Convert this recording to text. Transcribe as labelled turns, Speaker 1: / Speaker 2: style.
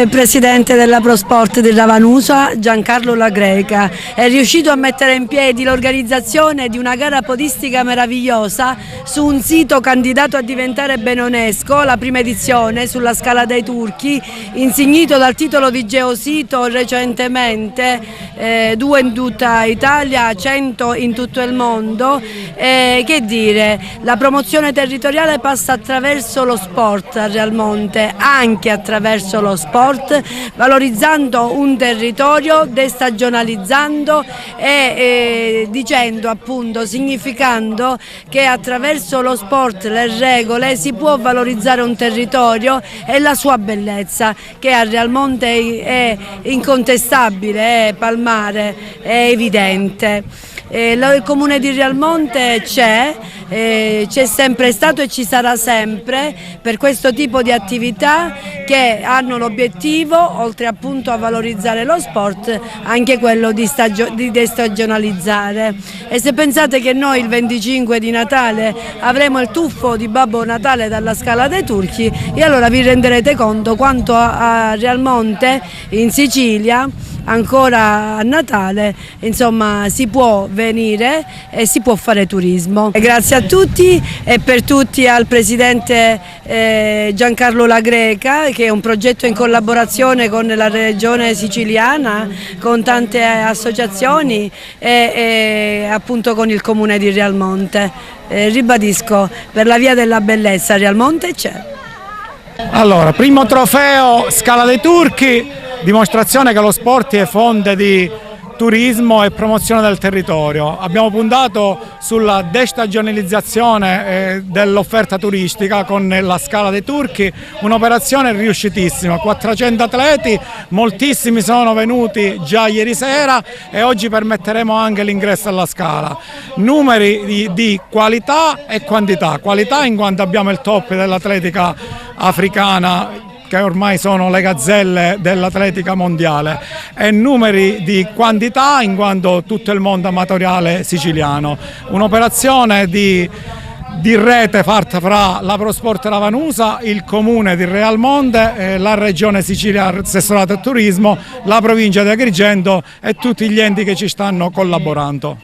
Speaker 1: il presidente della ProSport di Ravanusa, Giancarlo La Greca, è riuscito a mettere in piedi l'organizzazione di una gara podistica meravigliosa su un sito candidato a diventare bene UNESCO, la prima edizione sulla Scala dei Turchi, insignito dal titolo di Geosito recentemente, 2 in tutta Italia, 100 in tutto il mondo. Che dire, la promozione territoriale passa attraverso lo sport a Realmonte, anche attraverso lo sport, valorizzando un territorio, destagionalizzando e dicendo, appunto, significando che attraverso lo sport, le regole, si può valorizzare un territorio e la sua bellezza, che a Realmonte è incontestabile, è palmare, è evidente. Il comune di Realmonte c'è sempre stato e ci sarà sempre per questo tipo di attività che hanno l'obiettivo, oltre appunto a valorizzare lo sport, anche quello di destagionalizzare. E se pensate che noi il 25 di Natale avremo il tuffo di Babbo Natale dalla Scala dei Turchi, e allora vi renderete conto quanto a Realmonte, in Sicilia, ancora a Natale, insomma, si può venire e si può fare turismo. Grazie a tutti e per tutti al presidente Giancarlo La Greca, che è un progetto in collaborazione con la regione siciliana, con tante associazioni e appunto con il comune di Realmonte. Ribadisco, per la via della bellezza Realmonte c'è.
Speaker 2: Allora, primo trofeo Scala dei Turchi, dimostrazione che lo sport è fonte di turismo e promozione del territorio. Abbiamo puntato sulla destagionalizzazione dell'offerta turistica con la Scala dei Turchi, un'operazione riuscitissima, 400 atleti, moltissimi sono venuti già ieri sera e oggi permetteremo anche l'ingresso alla Scala. Numeri di qualità e quantità, qualità in quanto abbiamo il top dell'atletica africana, che ormai sono le gazzelle dell'atletica mondiale, e numeri di quantità in quanto tutto il mondo amatoriale siciliano. Un'operazione di rete fatta fra la ProSport Ravanusa, il comune di Realmonte, la regione Sicilia Assessorato al Turismo, la provincia di Agrigento e tutti gli enti che ci stanno collaborando.